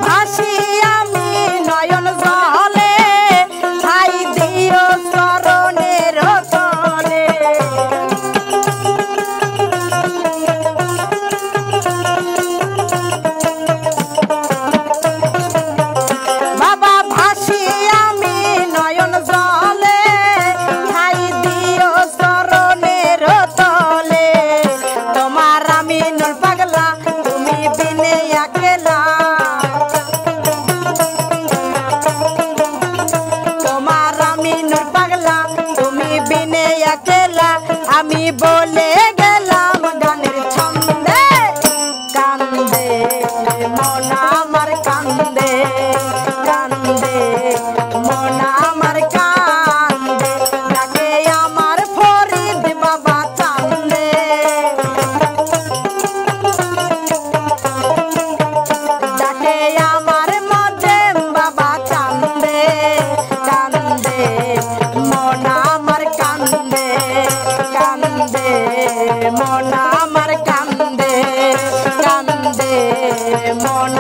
ভাসি আমি নয়ন জলে ঠাই দিও চরণের তলে বাবা ভাসি আমি নয়ন জলে ঠাই দিও চরণের তলে তোমার আমি নুর পাগলা তুমি বিনে একলা তোমার আমি নুর পাগলা তুমি বিনে একলা আমি বলে গেলাম গানের ছন্দে কান্দে মন আমার কান্দে কান্দে মন আমার কান্দে ডাকে আমার ফরিদ বাবা চান্দে ডাকে আমার মদেম বাবা কান্দে কান্দে মন আমার কান্দে কান্দে মন আমার কান্দে কান্দে মন